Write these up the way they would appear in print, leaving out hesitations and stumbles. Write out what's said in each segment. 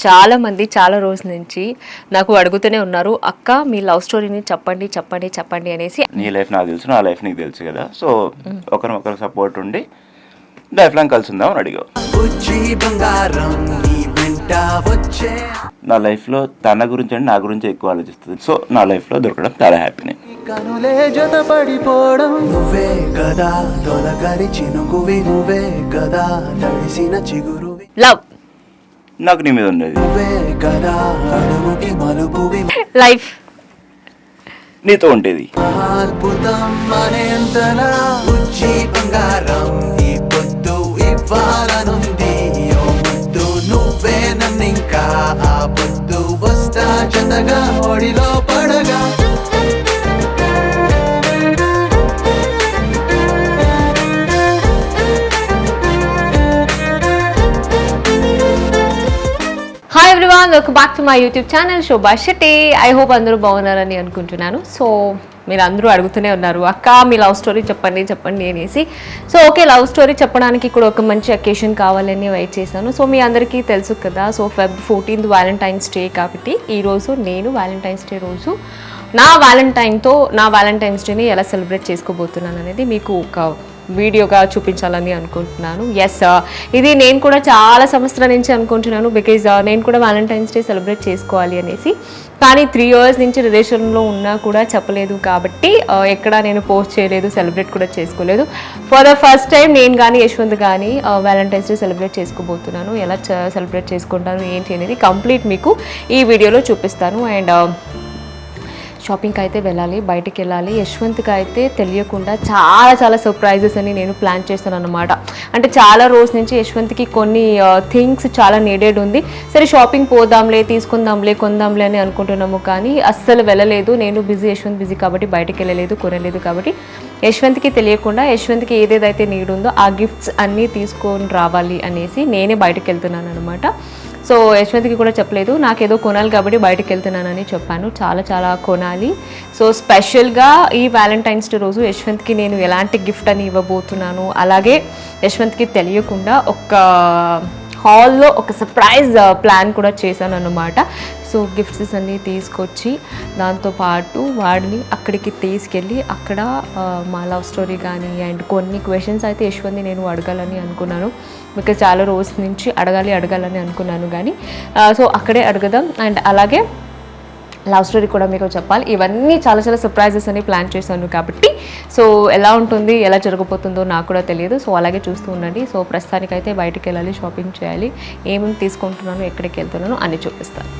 చాలామంది చాలా రోజుల నుంచి నాకు అడుగుతూనే ఉన్నారు, అక్క మీ లవ్ స్టోరీని చెప్పండి చెప్పండి చెప్పండి అనేసి. నీ లైఫ్ నాకు తెలుసు, నా లైఫ్ నీకు తెలుసు కదా, సో ఒకరినొకరు సపోర్ట్ ఉండి లైఫ్ లాంగ్ కలిసి ఉందాం అని అడిగావు. నా లైఫ్లో తన గురించి అంటే నా గురించి ఎక్కువ ఆలోచిస్తుంది. సో నా లైఫ్లో దొరకడం చాలా హ్యాపీనే. లవ్ నాకు నీ మీద ఉండేది, లైఫ్ నీతో ఉండేది. Hi everyone, welcome back to my YouTube channel Shobha Shetty. I hope అందరూ బాగున్నారని అనుకుంటున్నాను. సో మీరు అందరూ అడుగుతూనే ఉన్నారు, అక్క మీ లవ్ స్టోరీ చెప్పండి చెప్పండి అనేసి. సో ఓకే, లవ్ స్టోరీ చెప్పడానికి కూడా ఒక మంచి అకేషన్ కావాలని వెయిట్ చేశాను. సో మీ అందరికీ తెలుసు కదా, so Feb 14th Valentine's Day కాబట్టి ఈరోజు నేను వ్యాలంటైన్స్ డే రోజు నా వ్యాలంటైన్స్ డేని ఎలా సెలబ్రేట్ చేసుకోబోతున్నాను అనేది మీకు ఒక వీడియోగా చూపించాలని అనుకుంటున్నాను. ఎస్, ఇది నేను కూడా చాలా సంవత్సరాల నుంచి అనుకుంటున్నాను. బికాజ్ నేను కూడా వ్యాలంటైన్స్ డే సెలబ్రేట్ చేసుకోవాలి అనేసి, కానీ 3 years నుంచి రిలేషన్లో ఉన్నా కూడా చెప్పలేదు కాబట్టి ఎక్కడా నేను పోస్ట్ చేయలేదు, సెలబ్రేట్ కూడా చేసుకోలేదు. ఫర్ ద ఫస్ట్ టైం నేను కానీ యశ్వంత్ కానీ వ్యాలంటైన్స్ డే సెలబ్రేట్ చేసుకోబోతున్నాను. ఎలా సెలబ్రేట్ చేసుకుంటాను ఏంటి అనేది కంప్లీట్ మీకు ఈ వీడియోలో చూపిస్తాను. అండ్ షాపింగ్కి అయితే వెళ్ళాలి, బయటికి వెళ్ళాలి. యశ్వంత్కి అయితే తెలియకుండా చాలా సర్ప్రైజెస్ అని నేను ప్లాన్ చేస్తాను అనమాట. అంటే చాలా రోజు నుంచి యశ్వంత్కి కొన్ని థింగ్స్ చాలా నీడెడ్ ఉంది. సరే షాపింగ్ పోదాంలే, తీసుకుందాంలే, కొందాంలే అని అనుకుంటున్నాము, కానీ అస్సలు వెళ్ళలేదు. నేను బిజీ, యశ్వంత్ బిజీ కాబట్టి బయటికి వెళ్ళలేదు, కొనలేదు. కాబట్టి యశ్వంత్కి తెలియకుండా యశ్వంత్కి ఏదేదైతే నీడ్ ఉందో ఆ గిఫ్ట్స్ అన్నీ తీసుకొని రావాలి అనేసి నేనే బయటకు వెళ్తున్నాను అనమాట. సో యశ్వంత్కి కూడా చెప్పలేదు, నాకేదో కొనాలి కాబట్టి బయటకు వెళ్తున్నానని చెప్పాను. చాలా కొనాలి. సో స్పెషల్గా ఈ వ్యాలంటైన్స్ డే రోజు యశ్వంత్కి నేను ఎలాంటి గిఫ్ట్ అని ఇవ్వబోతున్నాను, అలాగే యశ్వంత్కి తెలియకుండా ఒక హాల్లో ఒక సర్ప్రైజ్ ప్లాన్ కూడా చేశాను అన్నమాట. సో గిఫ్ట్స్ అన్నీ తీసుకొచ్చి దాంతోపాటు వాడిని అక్కడికి తీసుకెళ్ళి అక్కడ మా లవ్ స్టోరీ కానీ అండ్ కొన్ని క్వశ్చన్స్ అయితే యశ్వంత్ని నేను అడగాలని అనుకున్నాను. బికాజ్ చాలా రోజుల నుంచి అడగాలని అనుకున్నాను, కానీ సో అక్కడే అడగదాం. అండ్ అలాగే లవ్ స్టోరీ కూడా మీకు చెప్పాలి. ఇవన్నీ చాలా సర్ప్రైజెస్ అని ప్లాన్ చేశాను కాబట్టి సో ఎలా ఉంటుంది, ఎలా జరగబోతుందో నాకు కూడా తెలియదు. సో అలాగే చూస్తూ ఉండండి. సో ప్రస్తుతానికైతే బయటికి వెళ్ళాలి, షాపింగ్ చేయాలి, ఏమేమి తీసుకుంటున్నాను, ఎక్కడికి వెళ్తున్నాను అని చూపిస్తాను.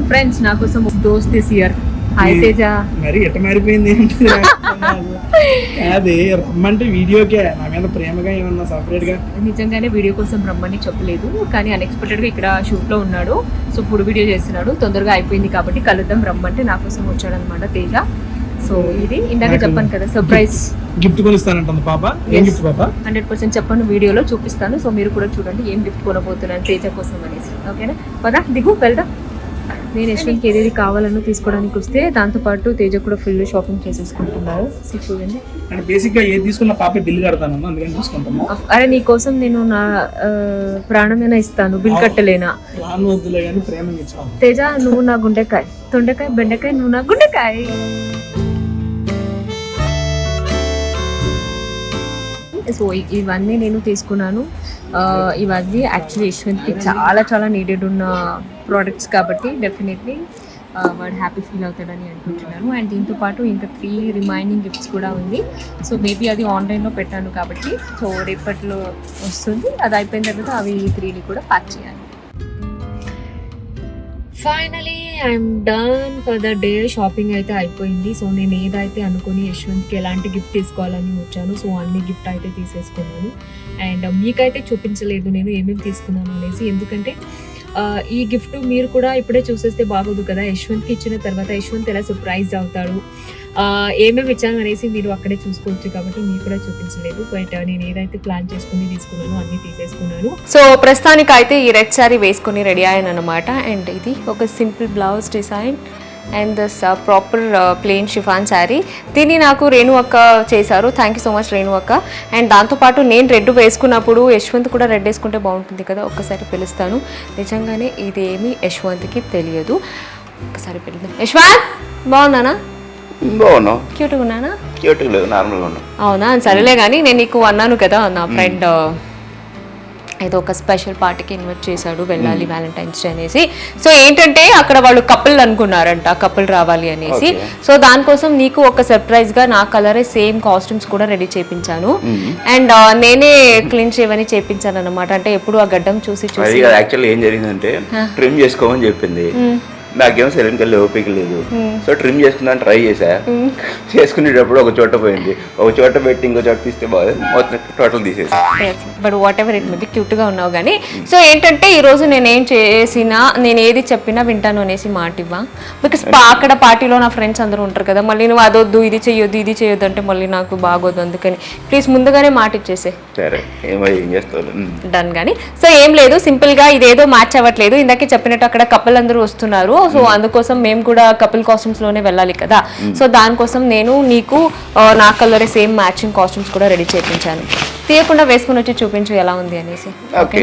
ఫ్రెండ్స్, నా కోసం దోస్త్ దిస్ ఇయర్. హాయ్ తేజ. మరి ఎట్ట మారిపోయింది అదే రమ్మంటే వీడియోకే నా మీద ప్రేమగా ఏమన్నా సపరేట్ గా. నిజంగానే వీడియో కోసం రమ్మని చెప్పలేదు, కానీ అన్ఎక్స్పెక్టెడ్ గా ఇక్కడ షూట్ లో ఉన్నాడు. సో ఫుడ్ వీడియో చేస్తున్నాడు, తొందరగా అయిపోయింది కాబట్టి కలుద్దాం రమ్మంటే నా కోసం వచ్చాడు అనమాట తేజ. సో ఇది ఇందాక చెప్పాను కదా, సర్ప్రైజ్ గిఫ్ట్ కొనిస్తానంటుంది పాప. ఏం గిఫ్ట్ పాప? 100% చెప్పాను, వీడియోలో చూపిస్తాను. సో మీరు కూడా చూడండి ఏం గిఫ్ట్ కొనబోతున్నాను తేజ కోసం అనేసి. ఓకేనా, పదా దిగు వెళ్దాం. నేను యశ్వంత్కి ఏదేది కావాలని తీసుకోవడానికి వస్తే దాంతోపాటు తేజ కూడా ఫుల్ షాపింగ్ చేసేసుకుంటున్నారు. చూడండి, బేసిక్ గా ఏది తీసుకున్న పాపే బిల్ కడతాను, అందుకని తీసుకుంటాను. అరే నీ కోసం నేను నా ప్రాణమైనా ఇస్తాను, బిల్ కట్టలేనా? వద్దులే కానీ ప్రేమ ఇచ్చాను. తేజ నువ్వు నా గుండెకాయ, తొండకాయ బెండకాయ, నువ్వు నా గుండెకాయ. సో ఇవన్నీ నేను తీసుకున్నాను. ఇవన్నీ యాక్చువల్లీ యశ్వంత్కి చాలా నీడెడ్ ఉన్న ప్రోడక్ట్స్ కాబట్టి డెఫినెట్లీ వాడు హ్యాపీ ఫీల్ అవుతాడని అనుకుంటున్నాను. అండ్ దీంతో పాటు ఇంకా 3 రిమైనింగ్ గిఫ్ట్స్ కూడా ఉంది. సో మేబీ అది ఆన్లైన్లో పెట్టాను కాబట్టి సో రేపట్లో వస్తుంది. అది అయిపోయిన తర్వాత అవి 3ని కూడా ప్యాక్ చేయాలి. Finally I'm done for the day. Shopping అయితే అయిపోయింది. సో నేను ఏదైతే అనుకుని యశ్వంత్కి ఎలాంటి గిఫ్ట్ తీసుకోవాలని వచ్చాను, సో అన్ని గిఫ్ట్ అయితే తీసేసుకున్నాను. అండ్ మీకైతే చూపించలేదు నేను ఏమేమి తీసుకున్నాను అనేసి, ఎందుకంటే ఈ గిఫ్ట్ మీరు కూడా ఇప్పుడే చూసేస్తే బాగోదు కదా. యశ్వంత్కి ఇచ్చిన తర్వాత యశ్వంత్ ఎలా సర్ప్రైజ్ అవుతాడు ఏమేమి ఇచ్చాను అనేసి మీరు అక్కడే చూసుకోవచ్చు కాబట్టి మీకు కూడా చూపించలేదు. బట్ నేను ఏదైతే ప్లాన్ చేసుకుని తీసుకున్నానో అన్ని తీసేసుకున్నాను. సో ప్రస్తుతానికి అయితే ఈ రెడ్ శారీ వేసుకుని రెడీ అయ్యాను అనమాట. అండ్ ఇది ఒక simple blouse design and this proper plain chiffon sari. దీన్ని నాకు రేణు అక్క చేశారు. Thank you so much Renu అక్క. అండ్ దాంతోపాటు నేను రెడ్ వేసుకున్నప్పుడు యశ్వంత్ కూడా రెడ్ వేసుకుంటే బాగుంటుంది కదా, ఒక్కసారి పిలుస్తాను. నిజంగానే ఇదేమి యశ్వంత్కి తెలియదు. ఒక్కసారి పిలుద్దాం. యశ్వంత్ బాగున్నానా? బాగున్నావు. క్యూట్గా ఉన్నానా? క్యూట్గా లేదు, నార్మల్గా ఉన్నావు. అవునా? సరేలే కానీ నేను నీకు అన్నాను కదా నా ఫ్రెండ్ ఏదో ఒక స్పెషల్ పార్టీకి ఇన్వైట్ చేశాడు, వెళ్ళాలి వ్యాలంటైన్స్ డే అనేసి. సో ఏంటంటే అక్కడ వాళ్ళు కపుల్ అనుకున్నారంట, కపుల్ రావాలి అనేసి. సో దానికోసం నీకు ఒక సర్ప్రైజ్ గా నా కలరే సేమ్ కాస్ట్యూమ్స్ కూడా రెడీ చేయించాను. అండ్ నేనే క్లీన్ చేయవని చేయించాను అనమాట. అంటే ఎప్పుడు ఆ గడ్డం చూసి యాక్చువల్లీ ఏం జరిగిందంటే ట్రిమ్ చేసుకోమని చెప్పింది. నాకేమో సెలూన్కి వెళ్ళి ఓపిక లేదు. సో ట్రిమ్ చేసుకుందాని ట్రై చేసా. చేసుకునేటప్పుడు ఒక చోట పోయింది, ఒక చోట పెట్టి ఇంకో చోట తీస్తే బాగుంది, మొత్తం టోటల్ తీసేసి. But what ever it maybe క్యూట్గా ఉన్నావు కానీ. సో ఏంటంటే ఈరోజు నేనేం చేసినా, నేను ఏది చెప్పినా వింటాను అనేసి మాట ఇవ్వా. బికాస్ అక్కడ పార్టీలో నా ఫ్రెండ్స్ అందరూ ఉంటారు కదా, మళ్ళీ నువ్వు అదొద్దు ఇది చెయ్యొద్దు ఇది చెయ్యొద్దు అంటే మళ్ళీ నాకు బాగోదు. అందుకని ప్లీజ్ ముందుగానే మాట ఇచ్చేసే. సరే ఏం చేస్తావు డన్. కానీ సో ఏం లేదు, సింపుల్గా ఇదేదో మ్యాచ్ అవ్వట్లేదు. ఇందాకే చెప్పినట్టు అక్కడ కపుల్ అందరూ వస్తున్నారు. సో అందుకోసం మేము కూడా కపుల్ కాస్ట్యూమ్స్ లోనే వెళ్ళాలి కదా. సో దానికోసం నేను నీకు నా కలర్ సేమ్ మ్యాచింగ్ కాస్ట్యూమ్స్ కూడా రెడీ చేయించాను. తీయకుండా వేసుకుని వచ్చి చూపించు ఎలా ఉంది అనేసి. Okay.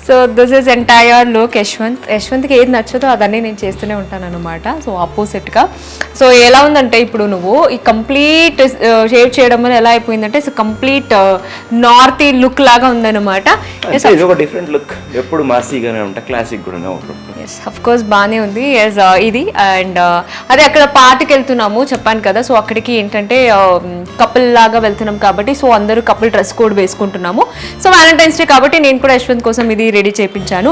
So this is entire look యశ్వంత్కి ఏది నచ్చదో అదన్నీ నేను చేస్తూనే ఉంటాను అనమాట. సో ఆపోజిట్గా. సో ఎలా ఉందంటే ఇప్పుడు నువ్వు ఈ కంప్లీట్ షేవ్ చేయడం వల్ల ఎలా అయిపోయిందంటే కంప్లీట్ నార్త్ లుక్ లాగా ఉందన్నమాట. డిఫరెంట్ లుక్, ఎప్పుడు మాసీగానే ఉంటా, క్లాసిక్ కూడా ఎస్ అఫ్ కోర్స్ బాగానే ఉంది. ఎస్ ఇది. అండ్ అదే అక్కడ పార్టీకి వెళ్తున్నాము చెప్పాను కదా. సో అక్కడికి ఏంటంటే కపుల్ లాగా వెళ్తున్నాం కాబట్టి సో అందరూ కపుల్ డ్రెస్ కోడ్ వేసుకుంటున్నాము. సో వ్యాలంటైన్స్ డే కాబట్టి నేను కూడా యశ్వంత్ కోసం ఇది రెడీ చేయించాను.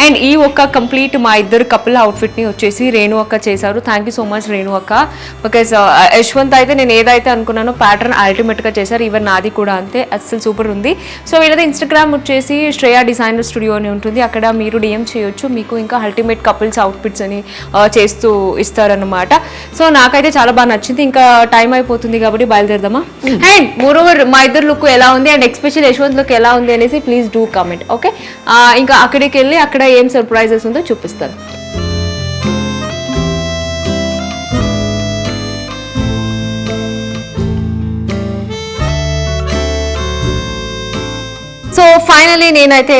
అండ్ ఈ ఒక్క కంప్లీట్ మా ఇద్దరు కపుల్ అవుట్ఫిట్ని వచ్చేసి రేణు అక్క చేశారు. Thank you so much Renu అక్క. బికాజ్ యశ్వంత్ అయితే నేను ఏదైతే అనుకున్నానో ప్యాటర్న్ అల్టిమేట్గా చేశారు. ఈవెన్ నాది కూడా అంతే, అస్సలు సూపర్ ఉంది. సో వీళ్ళది ఇన్స్టాగ్రామ్ వచ్చేసి శ్రేయా డిజైనర్ స్టూడియో అని ఉంటుంది. అక్కడ మీరు డిఎం చేయొచ్చు. మీకు ఇంకా అల్టిమేట్ కపుల్స్ అవుట్ఫిట్స్ అని చేస్తూ ఇస్తారనమాట. సో నాకైతే చాలా బాగా నచ్చింది. ఇంకా టైం అయిపోతుంది కాబట్టి బయలుదేరదామా. అండ్ మోరోవర్ మా ఇద్దరు లుక్ ఎలా ఉంది అండ్ ఎస్పెషల్ యశ్వంత్ లుక్ ఎలా ఉంది అనేసి ప్లీజ్ డూ కామెంట్. ఓకే. ఇంకా అక్కడికి వెళ్ళి అక్కడ ఏం సర్ప్రైజెస్ ఉందో చూపిస్తాను. సో ఫైనలీ నేనైతే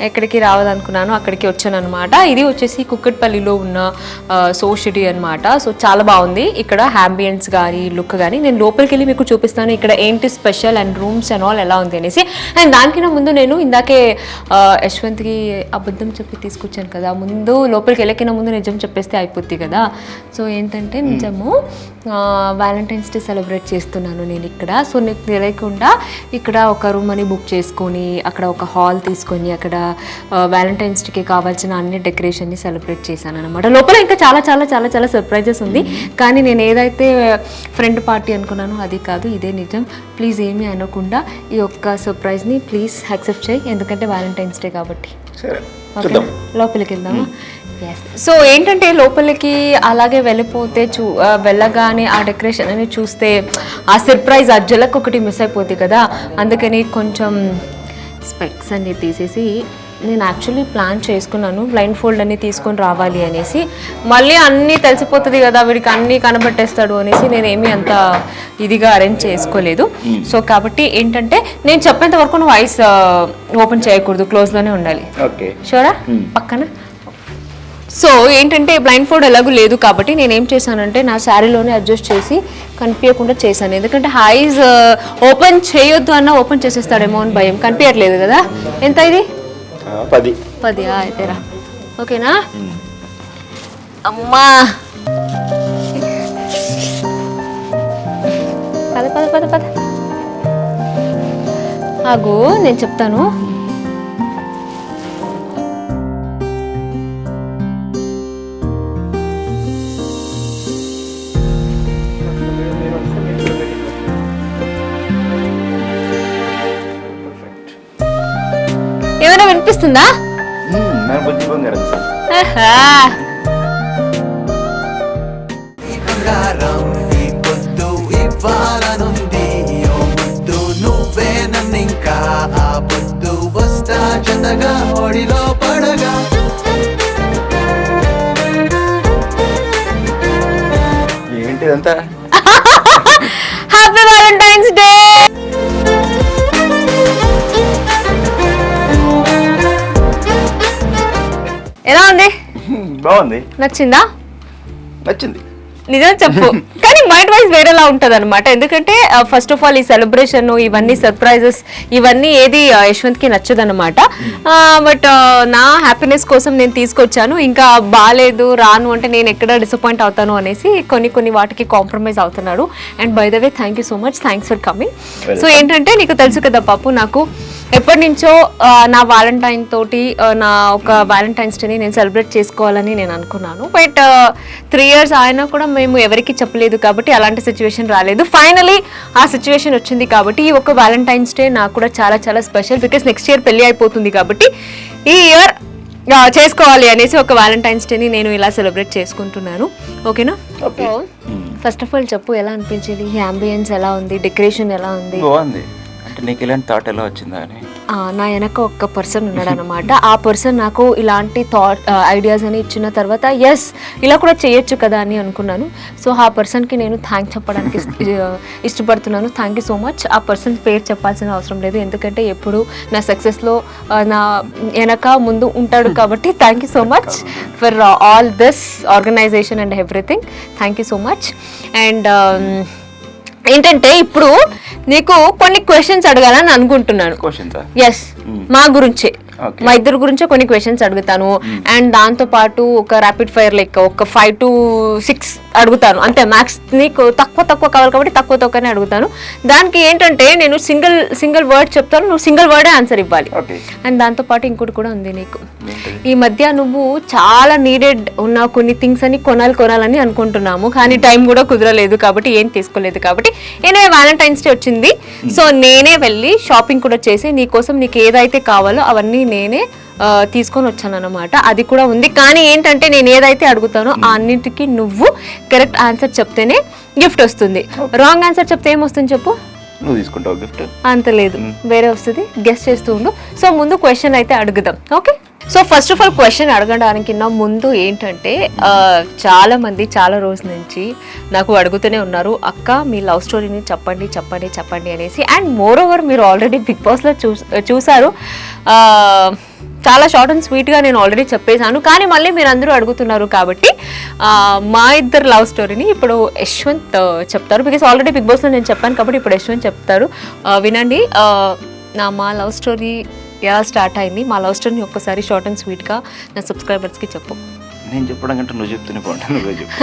ఎక్కడికి రావాలనుకున్నాను అక్కడికి వచ్చాను అనమాట. ఇది వచ్చేసి కుక్కట్పల్లిలో ఉన్న సోషిటీ అనమాట. సో చాలా బాగుంది ఇక్కడ హ్యాంబియన్స్ కానీ లుక్ కానీ. నేను లోపలికి వెళ్ళి మీకు చూపిస్తాను ఇక్కడ ఏంటి special and rooms and all ఎలా ఉంది అనేసి. అండ్ దానికన్నా ముందు నేను ఇందాకే యశ్వంత్కి అబద్ధం చెప్పి తీసుకొచ్చాను కదా, ముందు లోపలికి వెళ్ళకిన ముందు నిజం చెప్పేస్తే అయిపోద్ది కదా. సో ఏంటంటే నిజము వ్యాలంటైన్స్ డే సెలబ్రేట్ చేస్తున్నాను నేను ఇక్కడ. సో నీకు తెలియకుండా ఇక్కడ ఒక రూమ్ అని బుక్ చేసుకొని అక్కడ ఒక హాల్ తీసుకొని అక్కడ వ్యాలంటైన్స్ డేకి కావాల్సిన అన్ని డెకరేషన్ని సెలబ్రేట్ చేశాను అనమాట. లోపల ఇంకా చాలా చాలా చాలా చాలా సర్ప్రైజెస్ ఉంది. కానీ నేను ఏదైతే ఫ్రెండ్ పార్టీ అనుకున్నానో అది కాదు, ఇదే నిజం. ప్లీజ్ ఏమీ అనకుండా ఈ ఒక్క సర్ప్రైజ్ని ప్లీజ్ యాక్సెప్ట్ చేయి, ఎందుకంటే వ్యాలంటైన్స్ డే కాబట్టి. ఓకే లోపలికి వెళ్దామా. సో ఏంటంటే లోపలికి అలాగే వెళ్ళిపోతే వెళ్ళగానే ఆ డెకరేషన్ అని చూస్తే ఆ సర్ప్రైజ్ ఆ జలక్ ఒకటి మిస్ అయిపోతుంది కదా. అందుకని కొంచెం స్పెక్స్ అన్ని తీసేసి నేను యాక్చువల్లీ ప్లాన్ చేసుకున్నాను బ్లైండ్ ఫోల్డ్ అన్ని తీసుకొని రావాలి అనేసి. మళ్ళీ అన్నీ తెలిసిపోతుంది కదా వీడికి అన్నీ కనబట్టేస్తాడు అనేసి నేనేమీ అంత ఇదిగా అరేంజ్ చేసుకోలేదు. సో కాబట్టి ఏంటంటే నేను చెప్పేంత వరకు నువ్వు ఐస్ ఓపెన్ చేయకూడదు, క్లోజ్లోనే ఉండాలి. ఓకే షూరా? పక్కన. సో ఏంటంటే బ్లైండ్ ఫోల్డ్ ఎలాగూ లేదు కాబట్టి నేనేం చేశానంటే నా శారీలోనే అడ్జస్ట్ చేసి కనిపించకుండా చేశాను. ఎందుకంటే ఐస్ ఓపెన్ చేయొద్దు అన్న ఓపెన్ చేసేస్తాడేమో అని భయం. కనిపించట్లేదు కదా. ఎంత ఇది? 10 అయితేరా. ఓకేనా? అమ్మా పద పద పద పద ఆగు నేను చెప్తాను. ఏమైనా వినిపిస్తుందా? బంగారం ఈ పొద్దు ఇవ్వాలనుంది ఓ ముద్దు నువ్వే నన్నింకా ఆ పొద్దు వస్తా జతగా ఒడిలో పడగా ఏంటిదంతా? Happy Valentine's day. ఎలా ఉంది? బాగుంది, నచ్చిందా? నచ్చింది. నిజం చెప్పు. కానీ మైండ్ వైజ్ వేరేలా ఉంటది అనమాట. ఎందుకంటే ఫస్ట్ ఆఫ్ ఆల్ ఈ సెలబ్రేషన్, ఇవన్నీ సర్ప్రైజెస్, ఇవన్నీ ఏది యశ్వంత్ కి నచ్చదనమాట. బట్ నా హ్యాపీనెస్ కోసం నేను తీసుకొచ్చాను. ఇంకా బాగాలేదు రాను అంటే నేను ఎక్కడ డిసప్పాయింట్ అవుతాను అనేసి కొన్ని వాటికి కాంప్రమైజ్ అవుతున్నాడు. And by the way thank you so much, thanks for coming. So ఏంటంటే నీకు తెలుసు కదా పాపు, నాకు ఎప్పటి నుంచో నా వ్యాలంటైన్ తోటి నా ఒక వ్యాలంటైన్స్ డేని నేను సెలబ్రేట్ చేసుకోవాలని నేను అనుకున్నాను. బట్ 3 years ఆయన కూడా మేము ఎవరికి చెప్పలేదు కాబట్టి అలాంటి సిచ్యువేషన్ రాలేదు. ఫైనలీ ఆ సిచ్యువేషన్ వచ్చింది కాబట్టి ఈ ఒక వ్యాలంటైన్స్ డే నాకు కూడా చాలా చాలా స్పెషల్. బికాస్ నెక్స్ట్ ఇయర్ పెళ్లి అయిపోతుంది కాబట్టి ఈ ఇయర్ చేసుకోవాలి అనేసి ఒక వ్యాలంటైన్స్ డేని నేను ఇలా సెలబ్రేట్ చేసుకుంటున్నాను. ఓకేనా? సో ఫస్ట్ ఆఫ్ ఆల్ చెప్పు, ఎలా అనిపించింది? ఈ అంబియన్స్ ఎలా ఉంది? డెకరేషన్ ఎలా ఉంది? బాగుంది. అంటే నీకు ఇలాంటి థాట్ ఎలా వచ్చిందా అని? నా వెనక ఒక పర్సన్ ఉన్నాడు అనమాట. ఆ పర్సన్ నాకు ఇలాంటి ఐడియాస్ అని ఇచ్చిన తర్వాత ఎస్ ఇలా కూడా చేయొచ్చు కదా అని అనుకున్నాను. సో ఆ పర్సన్కి నేను థ్యాంక్స్ చెప్పడానికి ఇష్టపడుతున్నాను. Thank you so much. ఆ పర్సన్ పేరు చెప్పాల్సిన అవసరం లేదు, ఎందుకంటే ఎప్పుడు నా సక్సెస్లో నా వెనక ముందు ఉంటాడు కాబట్టి thank you so much for all this organization and everything. Thank you so much. And ఏంటంటే ఇప్పుడు నీకు కొన్ని క్వశ్చన్స్ అడగాలని అనుకుంటున్నాను. ఎస్, మా గురించే, మా ఇద్దరు గురించే కొన్ని క్వశ్చన్స్ అడుగుతాను. అండ్ దాంతో పాటు ఒక ర్యాపిడ్ ఫైర్ లెక్క ఒక 5 to 6 అడుగుతాను అంతే మ్యాక్స్. నీకు తక్కువ కావాలి కాబట్టి తక్కువనే అడుగుతాను. దానికి ఏంటంటే నేను సింగిల్ వర్డ్ చెప్తాను, నువ్వు సింగిల్ వర్డే ఆన్సర్ ఇవ్వాలి. అండ్ దాంతో పాటు ఇంకోటి కూడా ఉంది నీకు. ఈ మధ్య నువ్వు చాలా నీడెడ్ ఉన్న కొన్ని థింగ్స్ అని కొనాలని అనుకుంటున్నాము, కానీ టైం కూడా కుదరలేదు కాబట్టి ఏం తీసుకోలేదు. కాబట్టి నేనే వ్యాలంటైన్స్ డే వచ్చింది, సో నేనే వెళ్ళి షాపింగ్ కూడా చేసి నీకోసం నీకు ఏదైతే కావాలో అవన్నీ నేనే తీసుకొని వచ్చాను అనమాట. అది కూడా ఉంది. కానీ ఏంటంటే నేను ఏదైతే అడుగుతానో ఆ అన్నింటికి నువ్వు కరెక్ట్ ఆన్సర్ చెప్తేనే గిఫ్ట్ వస్తుంది. రాంగ్ ఆన్సర్ చెప్తే ఏమొస్తుంది చెప్పు? నువ్వు తీసుకుంటావు గిఫ్ట్. అంత లేదు, వేరే వస్తుంది. గెస్ చేస్తూ ఉండు. సో ముందు క్వశ్చన్ అయితే అడుగుదాం. Okay? So first of all question అడగడానికి ముందు ఏంటంటే చాలా మంది చాలా రోజుల నుంచి నాకు అడుగుతూనే ఉన్నారు, అక్క మీ లవ్ స్టోరీని చెప్పండి అనేసి. అండ్ మోర్ ఓవర్ మీరు ఆల్రెడీ బిగ్ బాస్లో చూసారు. చాలా షార్ట్ అండ్ స్వీట్గా నేను ఆల్రెడీ చెప్పేశాను, కానీ మళ్ళీ మీరు అందరూ అడుగుతున్నారు కాబట్టి మా ఇద్దరు లవ్ స్టోరీని ఇప్పుడు యశ్వంత్ చెప్తారు. బికాస్ ఆల్రెడీ బిగ్ బాస్లో నేను చెప్పాను కాబట్టి ఇప్పుడు యశ్వంత్ చెప్తారు. వినండి. మా లవ్ స్టోరీ ఎలా స్టార్ట్ అయింది, మా లవ్ స్టోరీని ఒక్కసారి షార్ట్ అండ్ స్వీట్గా నా సబ్స్క్రైబర్స్కి చెప్పు. నేను చెప్పడం కంటే నువ్వు చెప్తూనే బాగుంటాను, నువ్వే చెప్పు.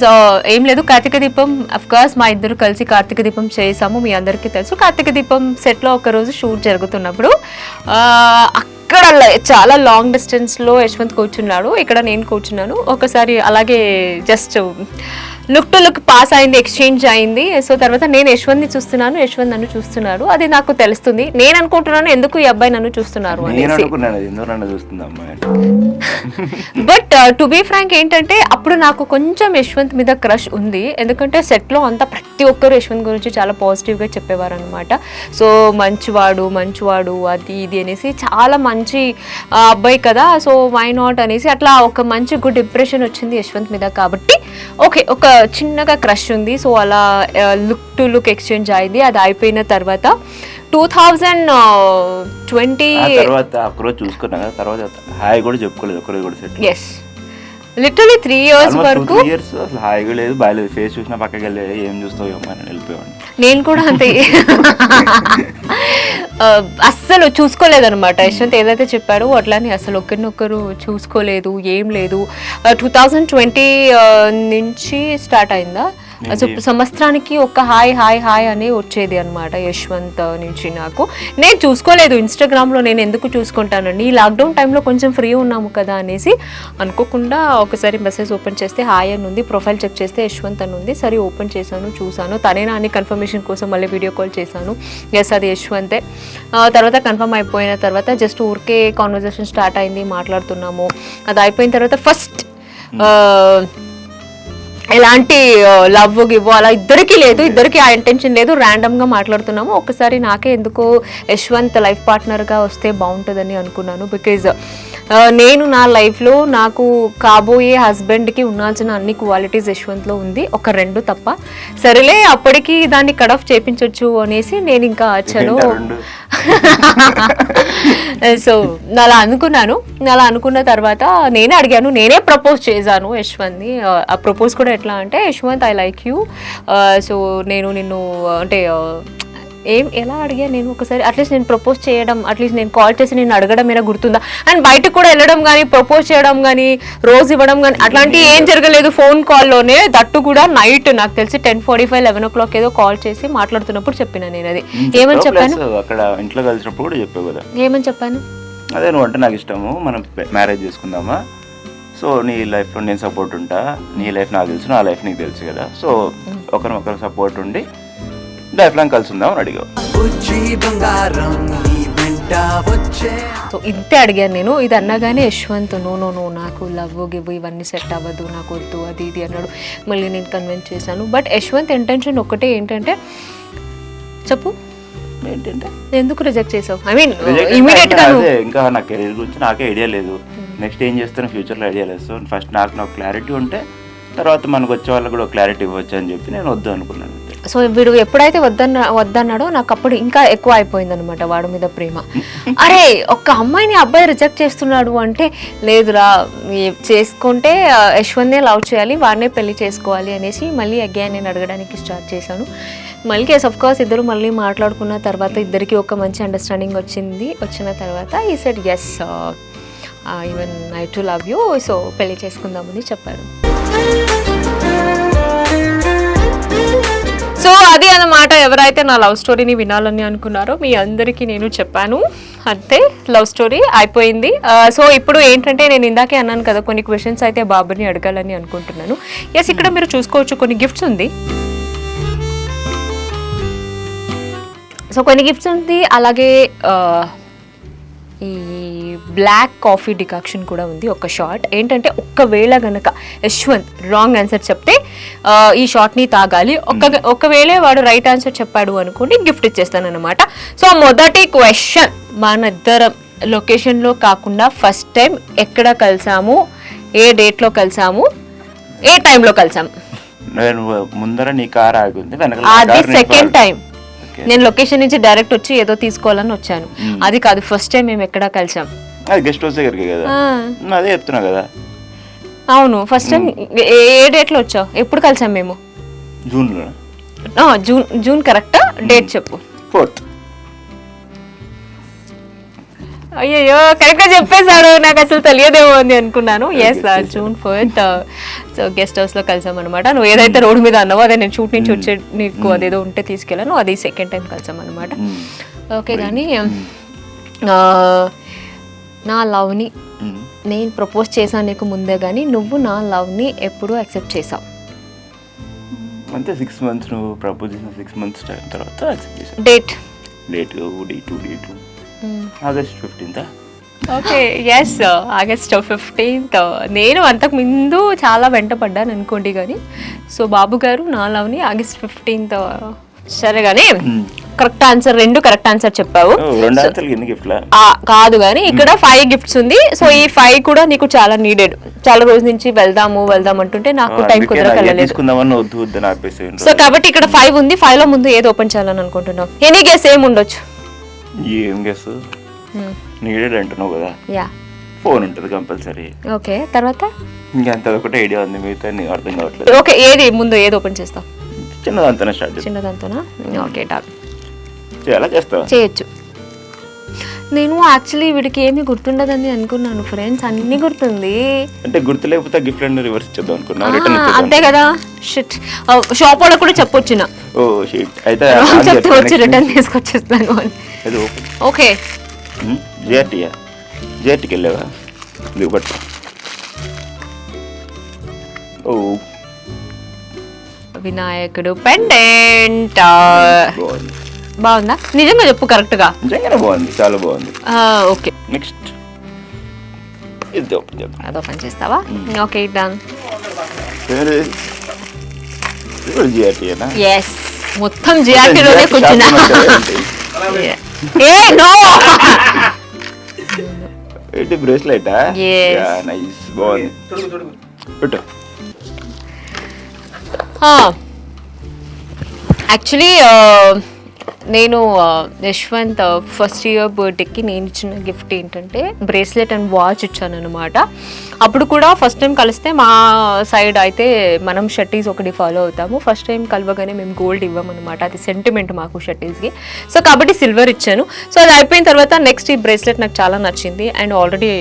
సో ఏం లేదు, కార్తీక దీపం అఫ్కోర్స్ మా ఇద్దరు కలిసి కార్తీక దీపం చేసాము, మీ అందరికీ తెలుసు. కార్తీక దీపం సెట్లో ఒకరోజు షూట్ జరుగుతున్నప్పుడు అక్కడ చాలా లాంగ్ డిస్టెన్స్లో యశ్వంత్ కూర్చున్నాడు, ఇక్కడ నేను కూర్చున్నాను. ఒకసారి అలాగే just look to look pass అయింది, ఎక్స్చేంజ్ అయింది. సో తర్వాత నేను యశ్వంత్ని చూస్తున్నాను, యశ్వంత్ నన్ను చూస్తున్నాడు. అది నాకు తెలుస్తుంది. నేను అనుకుంటున్నాను ఎందుకు ఈ అబ్బాయి నన్ను చూస్తున్నారు అనేసి. బట్ టు బీ ఫ్రాంక్ ఏంటంటే అప్పుడు నాకు కొంచెం యశ్వంత్ మీద క్రష్ ఉంది, ఎందుకంటే సెట్లో అంతా ప్రతి ఒక్కరు యశ్వంత్ గురించి చాలా పాజిటివ్గా చెప్పేవారు అనమాట. సో మంచివాడు అది ఇది అనేసి, చాలా మంచి అబ్బాయి కదా, సో వై నాట్ అనేసి అట్లా ఒక మంచి గుడ్ ఇంప్రెషన్ వచ్చింది యశ్వంత్ మీద. కాబట్టి ఓకే, ఒక చిన్నగా క్రష్ ఉంది. సో అలా లుక్ టు లుక్ ఎక్స్చేంజ్ అయింది. అది అయిపోయిన తర్వాత 2020 హాయ్ కూడా చెప్పుకోలేదు ఒకరోజు కూడా సెట్. ఎస్, లిటరలీ 3 years వరకు అసలు హాయిగా లేదు, బాగాలేదు. ఫేస్ చూసినా పక్కకి వెళ్ళి ఏం చూస్తావు ఏమో అని వెళ్ళిపోయాడు. నేను కూడా అంతే అస్సలు చూసుకోలేదన్నమాట. యశ్వంత్ ఏదైతే చెప్పాడో అట్లానే అసలు ఒకరినొకరు చూసుకోలేదు, ఏం లేదు. 2020 నుంచి స్టార్ట్ అయిందా, సో సంవత్సరానికి ఒక హాయ్ అని వచ్చేది అనమాట యశ్వంత్ నుంచి నాకు. నేను చూసుకోలేదు ఇన్స్టాగ్రామ్లో, నేను ఎందుకు చూసుకుంటానండి, ఈ లాక్డౌన్ టైంలో కొంచెం ఫ్రీ ఉన్నాము కదా అనేసి అనుకోకుండా ఒకసారి మెసేజ్ ఓపెన్ చేస్తే హాయ్ అని ఉంది, ప్రొఫైల్ చెక్ చేస్తే యశ్వంత్ అని ఉంది. సరే ఓపెన్ చేశాను, చూశాను, తనేనా అని కన్ఫర్మేషన్ కోసం మళ్ళీ వీడియో కాల్ చేశాను. ఎస్ అది యశ్వంతే. తర్వాత కన్ఫర్మ్ అయిపోయిన తర్వాత జస్ట్ ఊరికే కాన్వర్జేషన్ స్టార్ట్ అయింది, మాట్లాడుతున్నాము. అది అయిపోయిన తర్వాత ఎలాంటి లవ్ గివ్ అలా ఇద్దరికి లేదు, ఇద్దరికి ఆ ఇంటెన్షన్ లేదు, ర్యాండమ్ గా మాట్లాడుతున్నాము. ఒకసారి నాకే ఎందుకో యశ్వంత్ లైఫ్ పార్ట్నర్ గా వస్తే బాగుంటుందని అనుకున్నాను. బికాజ్ నేను నా లైఫ్లో నాకు కాబోయే హస్బెండ్కి ఉండాల్సిన అన్ని క్వాలిటీస్ యశ్వంత్లో ఉంది, ఒక 2 తప్ప. సరేలే అప్పటికి దాన్ని కట్ ఆఫ్ చేయించవచ్చు అనేసి నేను ఇంకా చలో సో అలా అనుకున్నాను. అలా అనుకున్న తర్వాత నేనే అడిగాను, నేనే ప్రపోజ్ చేశాను యశ్వంత్ని. ఆ ప్రపోజ్ కూడా ఎట్లా అంటే, Yashwant I like you, so నేను నిన్ను అంటే ఎలా అడిగాను నేను ఒకసారి, అట్లీస్ట్ నేను ప్రపోజ్ చేయడం, అట్లీస్ట్ నేను కాల్ చేసి నేను అడగడం ఏమైనా గుర్తుందా, అండ్ బయటకు కూడా వెళ్ళడం కానీ ప్రపోజ్ చేయడం కానీ రోజు ఇవ్వడం కానీ అట్లాంటివి ఏం జరగలేదు. ఫోన్ కాల్లోనే, దట్టు కూడా నైట్ నాకు తెలిసి 10:45, 11 o'clock ఏదో కాల్ చేసి మాట్లాడుతున్నప్పుడు చెప్పిన నేను. అది ఏమని చెప్పాను అక్కడ ఇంట్లో కలిసినప్పుడు కూడా చెప్పావు కదా, ఏమని చెప్పాను, అదే నువ్వు అంటే నాకు ఇష్టము, మనం మ్యారేజ్ చేసుకుందామా, సో నీ లైఫ్లో నేను సపోర్ట్ ఉంటా, నీ లైఫ్ నాకు తెలుసు, నా లైఫ్ నీకు తెలుసు కదా, సో ఒకరినొకరు సపోర్ట్ ఉండి లైఫ్ లాంగ్ కలిసి ఉందాం అని అడిగావు. సో ఇంతే అడిగాను నేను. ఇది అన్నగానే యశ్వంత్ నో నాకు లవ్ గివ్ ఇవన్నీ సెట్ అవ్వదు, నాకు వద్దు అది ఇది అన్నాడు. మళ్ళీ నేను కన్విన్స్ చేశాను. బట్ యశ్వంత్ ఇంటెన్షన్ ఒకటే, ఏంటంటే చెప్పు ఏంటంటే ఎందుకు రిజెక్ట్ చేసావు, ఐ మీన్ ఇమీడియట్ గా. ఇంకా నా కెరీర్ గురించి నాకే ఐడియా లేదు, నెక్స్ట్ ఏం చేస్తానో ఫ్యూచర్లో ఐడియా లేదు. సో ఫస్ట్ నాకు క్లారిటీ ఉంటే తర్వాత మనకు వచ్చే వాళ్ళకి కూడా క్లారిటీ ఇవ్వచ్చు అని చెప్పి నేను వద్దు అనుకున్నాను. సో వీడు ఎప్పుడైతే వద్దన్నాడో నాకు అప్పుడు ఇంకా ఎక్కువ అయిపోయింది అనమాట వాడి మీద ప్రేమ. అరే ఒక్క అమ్మాయిని అబ్బాయి రిజెక్ట్ చేస్తున్నాడు అంటే, లేదురా చేసుకుంటే యశ్వంత్నే లవ్ చేయాలి, వాడినే పెళ్లి చేసుకోవాలి అనేసి మళ్ళీ అగైన్ నేను అడగడానికి స్టార్ట్ చేశాను. మళ్ళీ కేస్ ఆఫ్ కోర్స్ ఇద్దరు మళ్ళీ మాట్లాడుకున్న తర్వాత ఇద్దరికి ఒక మంచి అండర్స్టాండింగ్ వచ్చిన తర్వాత ఈ said yes even I too love you, so పెళ్లి చేసుకుందామని చెప్పారు. సో అది అన్నమాట, ఎవరైతే నా లవ్ స్టోరీని వినాలని అనుకున్నారో మీ అందరికీ నేను చెప్పాను. అంతే, లవ్ స్టోరీ అయిపోయింది. సో ఇప్పుడు ఏంటంటే నేను ఇందాకే అన్నాను కదా, కొన్ని క్వశ్చన్స్ అయితే బాబుని అడగాలని అనుకుంటున్నాను. ఎస్, ఇక్కడ మీరు చూసుకోవచ్చు కొన్ని గిఫ్ట్స్ ఉంది. సో కొన్ని గిఫ్ట్స్ ఉంది, అలాగే ఈ బ్లాక్ కాఫీ డికాక్షన్ కూడా ఉంది, ఒక షార్ట్. ఏంటంటే ఒక్కవేళ గనక యశ్వంత్ రాంగ్ ఆన్సర్ చెప్తే ఈ షార్ట్ని తాగాలి. ఒకవేళ వాడు రైట్ ఆన్సర్ చెప్పాడు అనుకోండి, గిఫ్ట్ ఇచ్చేస్తాను అనమాట. సో మొదటి క్వశ్చన్, మన ఇద్దరం లొకేషన్లో కాకుండా ఫస్ట్ టైం ఎక్కడ కలిసాము, ఏ డేట్లో కలిసాము, ఏ టైంలో కలిసాము? నేను ముందర నీ కార్ ఆగుంది, అది సెకండ్ టైం. నేను లొకేషన్ నుంచి డైరెక్ట్ వచ్చి ఏదో తీసుకోవాలని వచ్చాను, అది కాదు. ఫస్ట్ టైం మేము ఎక్కడ కలిసాం? అది గెస్ట్ హౌస్ దగ్గరికి కదా, అదే చెప్తున్నా కదా. అవును, ఫస్ట్ టైం ఏ డేట్లో వచ్చావు, ఎప్పుడు కలిసాం మేము? జూన్లో. జూన్ కరెక్టా? డేట్ చెప్పు. 4th. అయ్యో కరెక్ట్గా చెప్పేశాడు, నాకు అసలు తెలియదేమో అని అనుకున్నాను. Yes, June 4th. So guest హౌస్లో కలిసాం అనమాట. నువ్వు ఏదైతే రోడ్డు మీద అన్నావో అదే, నేను షూట్ నుంచి వచ్చే నీకు అదేదో ఉంటే తీసుకెళ్ళాను, అది సెకండ్ టైం కలిసాం అనమాట. ఓకే, కానీ నా లవ్ని నేను ప్రపోజ్ చేశాను నీకు ముందే, కానీ నువ్వు నా లవ్ని ఎప్పుడు యాక్సెప్ట్ చేసావు? అంతే, 6 months. నువ్వు ప్రపోజ్ చేసిన 6 months టైం తర్వాత యాక్సెప్ట్ చేశాను. Date August 15th. Okay, yes, August 15th. నేను అంతకు ముందు చాలా వెంటపడ్డాను అనుకోండి, కానీ సో బాబు గారు నా లవ్ని August 15th. సరే, కానీ కరెక్ట్ ఆన్సర్, 2 కరెక్ట్ ఆన్సర్ చెప్పావు. కాదు కానీ ఇక్కడ 5 గిఫ్ట్స్ ఉంది. సో ఈ 5 కూడా నీకు చాలా నీడెడ్. చాలా రోజు నుంచి వెళ్దాం అంటుంటే నాకు టైం కుదరకలేదు. సో కాబట్టి ఇక్కడ 5 ఉంది. 5లో ముందు ఏది ఓపెన్ చేయాలని అనుకుంటున్నావు? ఎనీ గెస్ ఏం ఉండొచ్చు? ఏం గెస్? నీడెడ్ అంటున్నావు కదా, యా, ఫోన్ ఉంటుంది కంపల్సరీ. ఓకే, తర్వాత ఇంకంత ఒకటి ఐడియా ఉంది, మిగతా నీకు అర్థం కావట్లేదు. ఓకే, ఏది ముందు ఏది ఓపెన్ చేస్తావు? చిన్నదంతోనే స్టార్ట్. చిన్నదంతోనా? Okay, done. చాలా చేస్తావా? చేయొచ్చు. నేను యాక్చువల్లీ వీడికి ఏమి గుర్తుండదని అనుకున్నాను ఫ్రెండ్స్, అన్ని గుర్తుంది. అంటే గుర్తు లేకపోతే గిఫ్ట్ అన్ని రివర్స్ ఇచ్చేద్దాం అనుకున్నా. అంతే కదా, షిట్. షాప్ వాళ్ళకి కూడా చెప్పొచ్చిన. ఓ షిట్, అయితే చెప్తే వచ్చి రిటర్న్ తీసుకొచ్చేస్తాను అని. ఓకే, జిఆర్టీకి వెళ్ళావా? దిగుబట్టు. ఓ, వినాయకుడు పెండెంట్. బాగుందా? నిజంగా చెప్పు, కరెక్ట్ గా? నిజంగానే బాగుంది, చాలా బాగుంది. ఓకే, నెక్స్ట్ ఇది ఓపెన్ చేద్దాం. అది ఓపెన్ చేస్తావా? Okay, done. ఇది కూడా జిఆర్టీయేనా? ఎస్, మొత్తం జిఆర్టీలోనే కూర్చున్నా. ఏ నో, ఏంటి బ్రేస్లెటా? Yes. నైస్, బాగుంది. పెట్టు. యాక్చువల్లీ నేను యశ్వంత్ ఫస్ట్ ఇయర్ బర్త్డేకి నేను ఇచ్చిన గిఫ్ట్ ఏంటంటే బ్రేస్లెట్ అండ్ వాచ్ ఇచ్చాను అనమాట. అప్పుడు కూడా ఫస్ట్ టైం కలిస్తే మా సైడ్ అయితే మనం షర్టీస్ ఒకటి ఫాలో అవుతాము. ఫస్ట్ టైం కలవగానే మేము గోల్డ్ ఇవ్వమన్నమాట, అది సెంటిమెంట్ మాకు షర్టీస్కి. సో కాబట్టి సిల్వర్ ఇచ్చాను. సో అది అయిపోయిన తర్వాత నెక్స్ట్ ఈ బ్రేస్లెట్ నాకు చాలా నచ్చింది అండ్ ఆల్రెడీ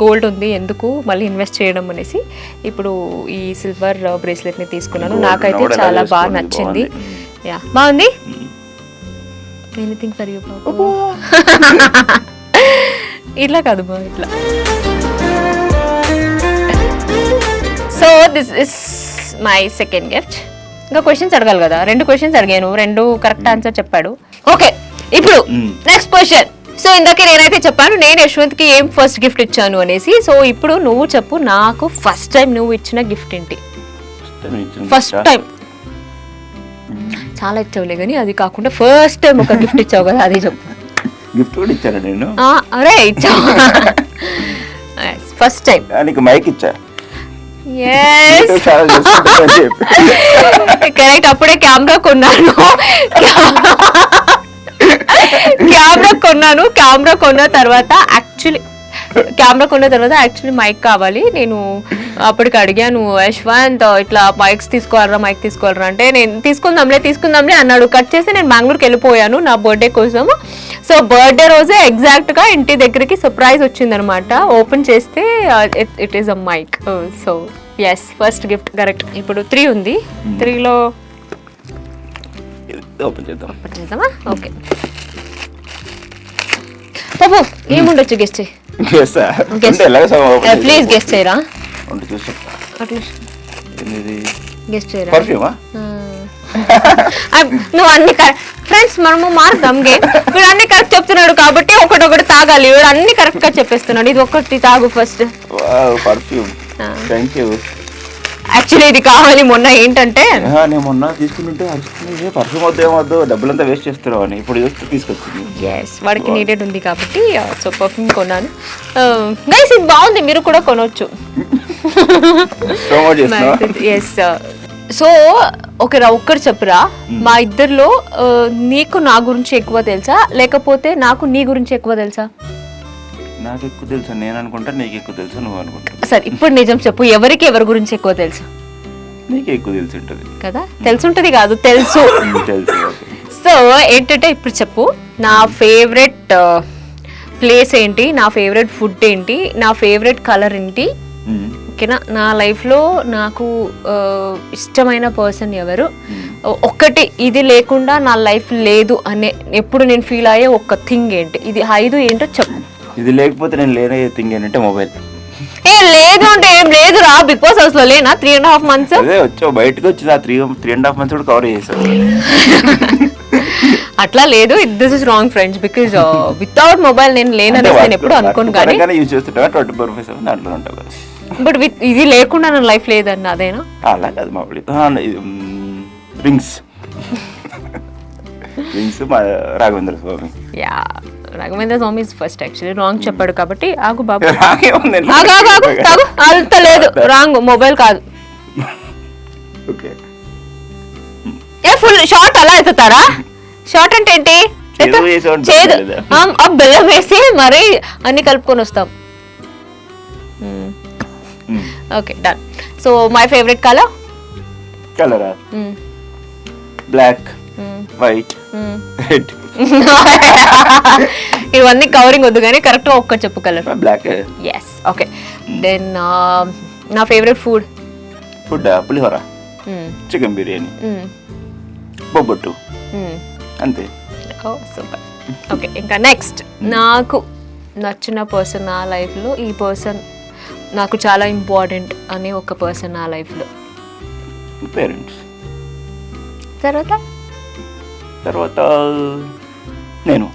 గోల్డ్ ఉంది, ఎందుకు మళ్ళీ ఇన్వెస్ట్ చేయడం అనేసి ఇప్పుడు ఈ సిల్వర్ బ్రేస్లెట్ని తీసుకున్నాను. నాకైతే చాలా బాగా నచ్చింది. యా, బాగుంది. ఎనీథింగ్ ఫర్ యూ బాబు. ఇట్లా కాదు బా, ఇట్లా. So this is my second gift. ఇంకా క్వశ్చన్స్ అడగాలి కదా, 2 క్వశ్చన్స్ అడిగాను, 2 కరెక్ట్ ఆన్సర్ చెప్పాడు. ఓకే, ఇప్పుడు నెక్స్ట్ క్వశ్చన్. సో ఇందాకే నేనైతే చెప్పాను నేను యశ్వంత్కి ఏం ఫస్ట్ గిఫ్ట్ ఇచ్చాను అనేసి. సో ఇప్పుడు నువ్వు చెప్పు, నాకు ఫస్ట్ టైం నువ్వు ఇచ్చిన గిఫ్ట్ ఏంటి? ఫస్ట్ టైం చాలా ఇచ్చావులే కానీ అది కాకుండా ఫస్ట్ టైం ఒక గిఫ్ట్ ఇచ్చావు కదా, అది చెప్పు. గిఫ్ట్ కూడా ఇచ్చాను నేను. అరే ఇచ్చావు, ఫస్ట్ టైం. నీకు మైక్ ఇచ్చా. కరెక్ట్, అప్పుడే కెమెరా కొన్నాను. కెమెరా కొన్న తర్వాత యాక్చువల్లీ మైక్ కావాలి. నేను అప్పటికి అడిగాను యశ్వంత్ ఇట్లా మైక్ తీసుకోవాలరా అంటే నేను తీసుకుందాంలే అన్నాడు. కట్ చేసి నేను బెంగళూరుకి వెళ్ళిపోయాను నా బర్త్డే కోసం. సో బర్త్డే రోజే ఎగ్జాక్ట్గా ఇంటి దగ్గరికి సర్ప్రైజ్ వచ్చిందనమాట. ఓపెన్ చేస్తే it is a mic. So yes, first gift correct. ఇప్పుడు 3 ఉంది, 3లో ఓపెన్ చేద్దామా? ఓకే బాబు, ఏముండొచ్చు గెస్ట్ చేయి. ప్లీజ్ గెస్ట్ చేయరా, గెస్ట్ చేయరా. నువ్వు అన్ని ఫ్రెండ్స్ మనము మారుదాం గేమ్. వీడు అన్ని కరెక్ట్ చెప్తున్నాడు కాబట్టి ఒకటి తాగాలి. వీడు అన్ని కరెక్ట్ గా చెప్పేస్తున్నాడు. ఇది ఒకటి తాగు ఫస్ట్. యాక్చువల్లీ ఇది కావాలి. మొన్న ఏంటంటే నేను మొన్న తీసుకుంటుంటే పర్ఫ్యూమ్ వద్దు డబ్బులంతా వేస్ట్ చేస్తున్నావు అని ఇప్పుడు తీసుకొచ్చింది. ఎస్, వాడికి నీడెడ్ ఉంది కాబట్టి సో పర్ఫ్యూమ్ కొన్నాను. గైస్ ఇది బాగుంది, మీరు కూడా కొనవచ్చు. ఎస్. సో ఒక్కరు చెప్పురా, మా ఇద్దరిలో నీకు నా గురించి ఎక్కువ తెలుసా లేకపోతే నాకు నీ గురించి ఎక్కువ తెలుసా? నాకు ఎక్కువ తెలుసా నేను అనుకుంటా, నీకు ఎక్కువ తెలుసా నువ్వు అనుకుంటా. సరే ఇప్పుడు నిజం చెప్పు, ఎవరికి ఎవరి గురించి ఎక్కువ తెలుసు? నీకే ఎక్కువ తెలిసి ఉంటుంది కదా. తెలుసుంటది కాదు, తెలుసు. సో ఏంటంటే ఇప్పుడు చెప్పు, నా ఫేవరెట్ ప్లేస్ ఏంటి, నా ఫేవరెట్ ఫుడ్ ఏంటి, నా ఫేవరెట్ కలర్ ఏంటి, ఓకేనా? నా లైఫ్లో నాకు ఇష్టమైన పర్సన్ ఎవరు, ఒక్కటి ఇది లేకుండా నా లైఫ్ లేదు అనే ఎప్పుడు నేను ఫీల్ అయ్యే ఒక థింగ్ ఏంటి, ఇది 5 ఏంటో చెప్పు. ఇది లేకపోతే నేను లేనే థింగ్ ఏంటంటే మొబైల్. లేదు అంటే ఏం లేదురా, బిగ్ బాస్ హౌస్ లో లేనా 3.5 months? అదే వచ్చావు, బయటకు వచ్చి 3.5 months కూడా కవర్ చేసావు. అట్లా లేదు, this is wrong friends, because without mobile నేను లేనని నేను ఎప్పుడు అనుకోను. కానీ యూజ్ చేస్తుంటా 24/7 దాంట్లో ఉంటావు కదా. బట్ ఇది లేకుండా నా లైఫ్ లేదన్న అదేనా? అలా కాదు మా రింగ్స్ మా Raghavendra Swami. Yeah, Raghavendra Swami is first. Actually wrong చెప్పాడు కాబట్టి ఆగు బాబు, అంత లేదు రాంగ్, మొబైల్ కాదు. ఫుల్ షార్ట్ అలా ఎత్తుతారా? షార్ట్ అంటే ఏంటి? చేదు బెల్లం వేసి మరి అన్ని కలుపుకొని వస్తాం. Okay done. So my favourite కలరా? Black, white, red. ఇవన్నీ కవరింగ్ వద్దు కానీ కరెక్ట్ గా ఒక్క చెప్పు colour. Black. Yes. Okay then నా favourite food pulihora, chicken biryani, bobbattu, అంతే. Oh super. ఓకే ఇంకా నెక్స్ట్, నాకు నచ్చిన పర్సన్ నా లైఫ్లో, ఈ పర్సన్ నాకు చాలా ఇంపార్టెంట్ అనే ఒక పర్సన్ నా లైఫ్లో. పేరెంట్స్. తర్వాత నేను.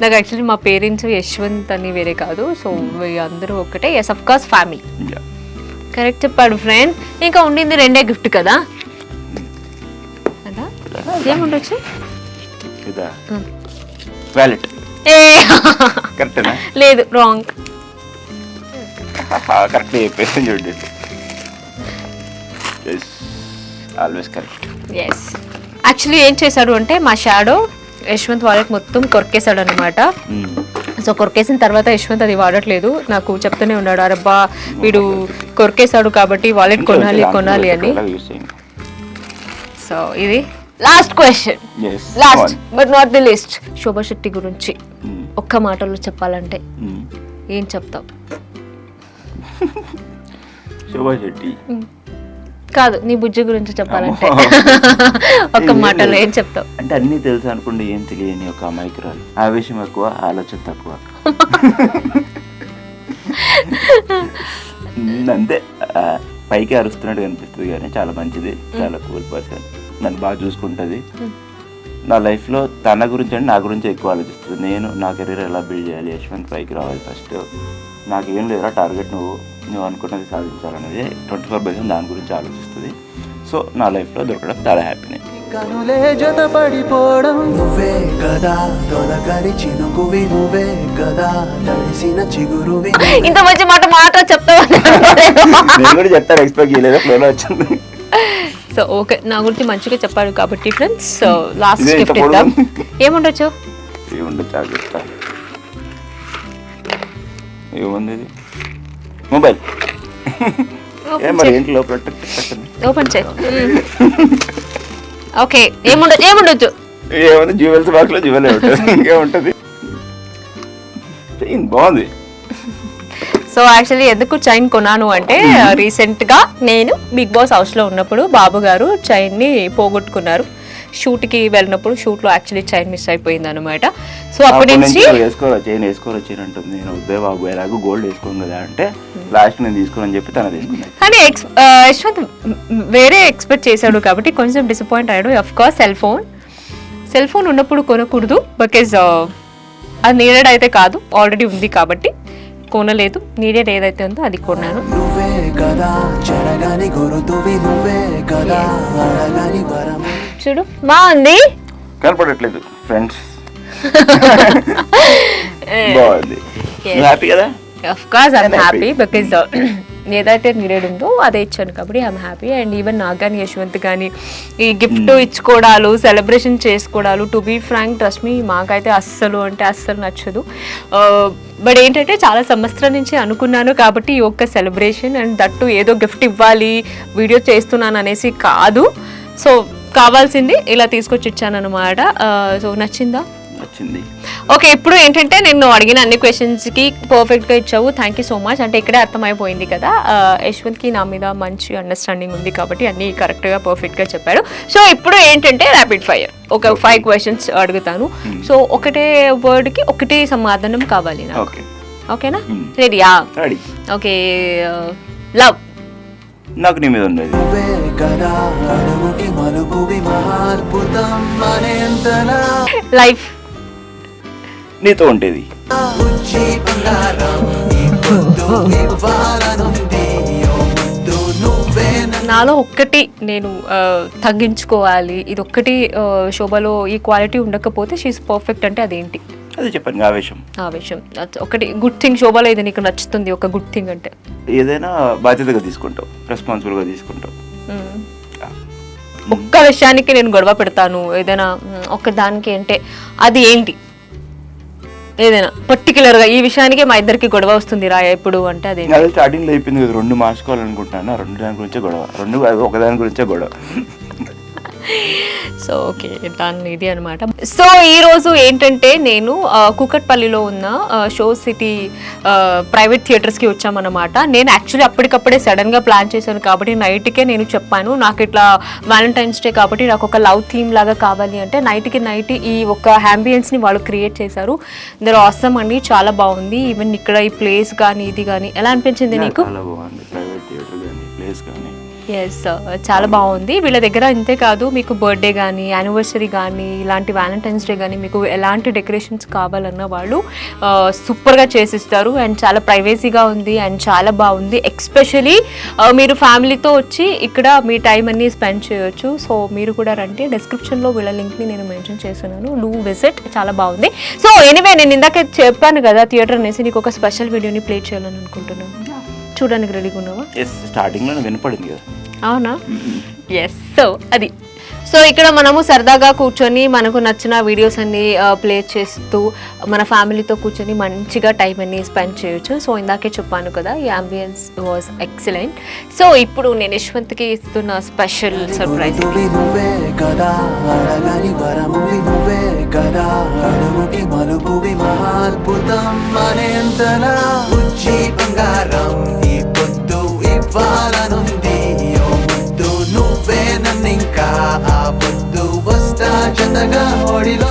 నాకు యాక్చువల్లీ మా పేరెంట్స్ యశ్వంత్ అని వేరే కాదు, సో అందరూ ఒకటే. Yes of course family. Correct చెప్పాడు ఫ్రెండ్. ఇంకా ఉండింది 2 గిఫ్ట్ కదా. ఏముండొచ్చు? ఇదా వ్యాలెట్. ఏ కరెక్టేనా? లేదు, రాంగ్. కరెక్ట్ చెప్పేసి చూడండి. Always correct. ఎస్, యాక్చువల్లీ ఏం చేశాడు అంటే మా షాడో యశ్వంత్ వాలెట్ మొత్తం కొరికేశాడు అనమాట. సో కొరికేసిన తర్వాత యశ్వంత్ అది వాడట్లేదు, నాకు చెప్తూనే ఉన్నాడు, అరబ్బా వీడు కొరికేశాడు కాబట్టి వాలెట్ కొనాలి అని. సో ఇది last question, last but not the least. Shobha Shetty గురించి ఒక్క మాటలో చెప్పాలంటే ఏం చెప్తావు? శోభా శెట్టి కాదు, నీ బుజ్జి గురించి చెప్పాలంటే ఒక్క మాటలో ఏం చెప్తావు? అంటే అన్నీ తెలుసు అనుకోండి, ఏం తెలియని ఒక అమాయకురాలు, ఆవేశం ఎక్కువ, ఆలోచన తక్కువ. అంతే, పైకి అరుస్తున్నట్టు కనిపిస్తుంది కానీ చాలా మంచిది, చాలా కూల్ పర్సన్, నన్ను బాగా చూసుకుంటుంది. నా లైఫ్లో తన గురించి అంటే నా గురించి ఎక్కువ ఆలోచిస్తుంది. నేను నా కెరీర్ ఎలా బిల్డ్ చేయాలి, యశ్వంత్ పైకి రావాలి, ఫస్ట్ నాకేం లేదురా టార్గెట్, నువ్వు అనుకున్నది సాధించాలనేది 24/7 దాని గురించి ఆలోచిస్తుంది. సో నా లైఫ్లో దొరకడం చాలా హ్యాపీనే. కనులే జత పడిపోవడం నువ్వే కదా, తొలకరి చినుకువి నువ్వే కదా, తడిసిన చిగురువి. ఇంత మంచి మాట చెప్తావు నేను కూడా చెప్తాను, ఎక్స్పెక్ట్ చేయలేదు, ఫ్లోలో వచ్చింది. సో ఓకే, నా గురించి మంచిగా చెప్పాడు కాబట్టి ఫ్రెండ్స్, సో లాస్ట్ గిఫ్ట్ ఇద్దాం. ఏముండొచ్చు? చెప్తా. ఏముంది ఇది? మొబైల్. మరి ఏంటి లోపల ఓపెన్ చేయి. ఓకే, ఏముండొచ్చు? ఏముంది, జ్యువెల్స్ బాక్స్ లో జ్యువెల్ ఉంటుంది, ఇంకేముంటది? బాగుంది. సో యాక్చువల్లీ ఎందుకు చైన్ కొన్నాను అంటే, రీసెంట్గా నేను బిగ్ బాస్ హౌస్లో ఉన్నప్పుడు బాబు గారు చైన్ని పోగొట్టుకున్నారు. షూట్కి వెళ్ళినప్పుడు షూట్లో యాక్చువల్లీ చైన్ మిస్ అయిపోయింది అనమాట. సో అప్పటి నుంచి చైన్ వేసుకోరొచ్చేనంటుంది. నేను వద్దే బాబు, ఎలాగో గోల్డ్ వేసుకోను కదా అంటే లాస్ట్ నేను తీసుకోనని చెప్పి తన తీసుకున్నాను. కానీ యశ్వంత్ వేరే ఎక్స్పెక్ట్ చేశాడు కాబట్టి కొంచెం డిసప్పాయింట్ అయ్యాడు. అఫ్ కోర్స్ సెల్ ఫోన్ ఉన్నప్పుడు కొనకూడదు, బికాజ్ అది నీడెడ్ అయితే కాదు, ఆల్రెడీ ఉంది కాబట్టి కొనలేదు. నీడెడ్ ఏదైతే ఉందో అది కొన్నాను. చూడు బాగుంది, కనపడట్లేదు ఫ్రెండ్స్. బాగుంది. హ్యాపీ కదా? Of course I'm happy, because ఏదైతే నీడెడ్ ఉందో అదే ఇచ్చాను కాబట్టి ఐఎమ్ హ్యాపీ. అండ్ ఈవెన్ నాకు కానీ యశ్వంత్ కానీ ఈ గిఫ్ట్ ఇచ్చుకోవడాలు, సెలబ్రేషన్ చేసుకోవడాలు, to be frank trust me, మాకైతే అస్సలు నచ్చదు. బట్ ఏంటంటే చాలా సంవత్సరం నుంచి అనుకున్నాను కాబట్టి ఈ ఒక్క సెలబ్రేషన్, అండ్ దట్టు ఏదో గిఫ్ట్ ఇవ్వాలి వీడియో చేస్తున్నాను అనేసి కాదు. సో కావాల్సింది ఇలా తీసుకొచ్చి ఇచ్చాను అనమాట. సో నచ్చిందా? నచ్చింది. ఓకే, ఇప్పుడు ఏంటంటే నేను అడిగిన అన్ని క్వశ్చన్స్కి పర్ఫెక్ట్గా ఇచ్చావు, థ్యాంక్ యూ సో మచ్. అంటే ఇక్కడే అర్థమైపోయింది కదా, యశ్వంత్కి నా మీద మంచి అండర్స్టాండింగ్ ఉంది కాబట్టి అన్నీ కరెక్ట్గా పర్ఫెక్ట్గా చెప్పాడు. సో ఇప్పుడు ఏంటంటే ర్యాపిడ్ ఫైర్, ఒక 5 క్వశ్చన్స్ అడుగుతాను. సో ఒకటే వర్డ్కి ఒకటే సమాధానం కావాలి నాకు, ఓకేనా? రెడీయా? Okay, love. నాకు నీ మీద ఉండేది. లైఫ్. నీతో ఉండేది. నాలో ఒక్కటి నేను తగ్గించుకోవాలి, ఇది ఒక్కటి శోభలో ఈ క్వాలిటీ ఉండకపోతే షీఈస్ పర్ఫెక్ట్ అంటే అదేంటి? అదే చెప్పాను, ఆవేశం. ఒకటి గుడ్ థింగ్ శోభలో ఇది నీకు నచ్చుతుంది, ఒక గుడ్ థింగ్ అంటే ఏదైనా బాధ్యతగా తీసుకుంటావు, రెస్పాన్సిబుల్గా తీసుకుంటావు. ఒక్క విషయానికి నేను గొడవ పెడతాను ఏదైనా ఒక దానికి అంటే అది ఏంటి? ఏదైనా పర్టికులర్గా ఈ విషయానికే మా ఇద్దరికి గొడవ వస్తుంది రా ఎప్పుడు అంటే అదే స్టార్టింగ్లో అయిపోయింది కదా, 2 మార్చుకోవాలనుకుంటున్నాను, 2 దాని గురించే గొడవ, 2 ఒకదాని గురించే గొడవ. సో ఓకే, దాని ఇది అనమాట. సో ఈరోజు ఏంటంటే నేను కూకట్పల్లిలో ఉన్న షో సిటీ ప్రైవేట్ థియేటర్స్కి వచ్చామన్నమాట. నేను యాక్చువల్లీ అప్పటికప్పుడే సడన్గా ప్లాన్ చేశాను కాబట్టి నైట్కే నేను చెప్పాను, నాకు ఇట్లా వ్యాలంటైన్స్ డే కాబట్టి నాకు ఒక లవ్ థీమ్ లాగా కావాలి అంటే నైట్ ఈ ఒక అంబియన్స్ని వాళ్ళు క్రియేట్ చేశారు. ఇందులో ఆసమ్ అండి, చాలా బాగుంది. ఈవెన్ ఇక్కడ ఈ ప్లేస్ కానీ ఇది కానీ ఎలా అనిపించింది నీకు? చాలా బాగుంది, ప్రైవేట్ థియేటర్ కానీ ప్లేస్ కానీ ఎస్ చాలా బాగుంది. వీళ్ళ దగ్గర ఇంతే కాదు, మీకు బర్త్డే కానీ యానివర్సరీ కానీ ఇలాంటి వ్యాలంటైన్స్ డే కానీ మీకు ఎలాంటి డెకరేషన్స్ కావాలన్నా వాళ్ళు సూపర్గా చేసిస్తారు. అండ్ చాలా ప్రైవసీగా ఉంది అండ్ చాలా బాగుంది. ఎక్స్పెషలీ మీరు ఫ్యామిలీతో వచ్చి ఇక్కడ మీ టైం అన్ని స్పెండ్ చేయొచ్చు. సో మీరు కూడా రండి, డిస్క్రిప్షన్లో వీళ్ళ లింక్ని నేను మెన్షన్ చేస్తున్నాను, డూ విజిట్. చాలా బాగుంది. సో ఎనీవే నేను ఇందాక చెప్పాను కదా థియేటర్ అనేసి, నీకు ఒక స్పెషల్ వీడియోని ప్లే చేయాలని అనుకుంటున్నాను. చూడడానికి రెడీగా ఉన్నావా? స్టార్టింగ్లో వినపడింది కదా. అవునా? ఎస్. సో అది సో ఇక్కడ మనము సరదాగా కూర్చొని మనకు నచ్చిన వీడియోస్ అన్ని ప్లే చేస్తూ మన ఫ్యామిలీతో కూర్చొని మంచిగా టైం అన్ని స్పెండ్ చేయొచ్చు. సో ఇందాకే చెప్పాను కదా, ఈ అంబియన్స్ వాజ్ ఎక్సలెంట్. సో ఇప్పుడు నేను యశ్వంత్కి ఇస్తున్న స్పెషల్ సర్ప్రైజ్. నువ్వే కదా అడగని వరమువి, నువ్వే కదా అడుగుకి మలుపువి, మహాద్భుతం అనేంతలా బుజ్జి బంగారం ఈ పొద్దు ఇవ్వాలనుంది. ఓ ముద్దు నువ్వే నన్నింకా ఆ పొద్దు వస్తా జతగా ఒడిలో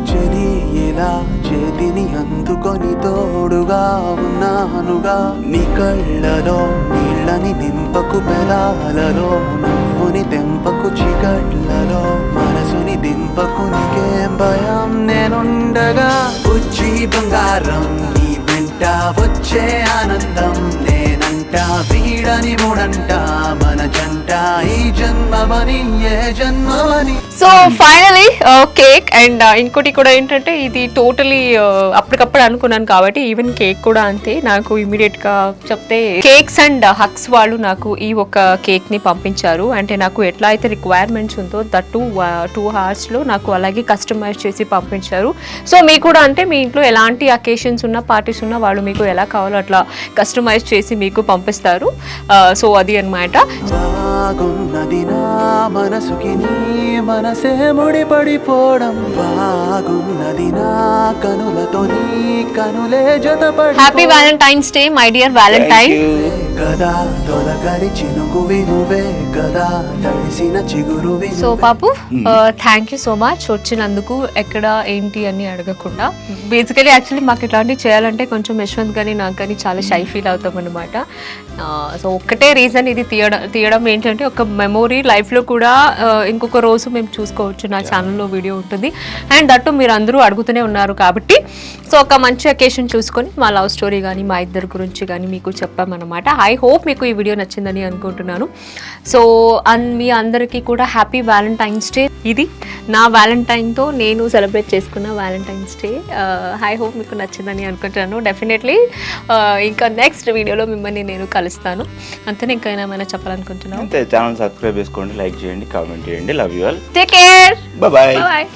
చెలి ఇలా చేతిని అందుకొని తోడుగా ఉన్నానుగా. నీ కళ్ళలో నీళ్ళని నింపకు, పెదాలలో నవ్వుని తెంపకు, చికట్లలో మనసుని దింపకు, నీకేం భయం నేనుండగా. బుజ్జి బంగారం నీ వెంట వచ్చే ఆనందం నేనంట, వీడని మూడంట మన జంట, ఈ జన్మవని ఏ జన్మవని. సో ఫైనలీ కేక్ అండ్ ఇంకోటి కూడా ఏంటంటే, ఇది టోటలీ అప్పటికప్పుడు అనుకున్నాను కాబట్టి ఈవెన్ కేక్ కూడా అంతే. నాకు ఇమీడియట్గా చెప్తే కేక్స్ అండ్ హక్స్ వాళ్ళు నాకు ఈ ఒక కేక్ని పంపించారు. అంటే నాకు ఎట్లా అయితే రిక్వైర్మెంట్స్ ఉందో దట్టు 2 hours నాకు అలాగే కస్టమైజ్ చేసి పంపించారు. సో మీకు కూడా అంటే మీ ఇంట్లో ఎలాంటి అకేషన్స్ ఉన్నా పార్టీస్ ఉన్నా వాళ్ళు మీకు ఎలా కావాలో అట్లా కస్టమైజ్ చేసి మీకు పంపిస్తారు. సో అది అన్నమాట. బాగున్నది నా మనసుకి నీ మనసే ముడిపడిపోవడం, బాగున్నది నా కనులతో నీ కనులే జతపడి. Happy Valentine's Day my dear valentine. కదా తొలకరి చినుకువి, నువ్వే కదా తడిసిన చిగురువి. సో పాపు థ్యాంక్ యూ సో మచ్ వచ్చినందుకు. ఎక్కడ ఏంటి అని అడగకుండా, బేసికలీ యాక్చువల్లీ మాకు ఇట్లాంటివి చేయాలంటే కొంచెం యశ్వంత్ కానీ నాకు కానీ చాలా షై ఫీల్ అవుతాం అనమాట. సో ఒక్కటే రీజన్ ఇది తీయడం ఏంటంటే, ఒక మెమొరీ లైఫ్లో కూడా ఇంకొక రోజు మేము చూసుకోవచ్చు. నా ఛానల్లో వీడియో ఉంటుంది అండ్ దట్టు మీరు అందరూ అడుగుతూనే ఉన్నారు కాబట్టి, సో ఒక మంచి అకేషన్ చూసుకొని మా లవ్ స్టోరీ కానీ మా ఇద్దరి గురించి కానీ మీకు చెప్పామన్నమాట. ఐ హోప్ మీకు ఈ వీడియో నచ్చిందని అనుకుంటున్నాను. సో మీ అందరికీ కూడా హ్యాపీ వ్యాలంటైన్స్ డే. ఇది నా వ్యాలంటైన్తో నేను సెలబ్రేట్ చేసుకున్న వ్యాలంటైన్స్ డే. ఐ హోప్ మీకు నచ్చిందని అనుకుంటున్నాను. డెఫినెట్లీ ఇంకా నెక్స్ట్ వీడియోలో మిమ్మల్ని నేను కలుస్తాను. అంతనే ఇంకా ఏమైనా చెప్పాలనుకుంటున్నాను. ఛానల్ సబ్స్క్రైబ్ చేసుకోండి, లైక్ చేయండి, కామెంట్ చేయండి. Love you all. Take care. Bye. Bye.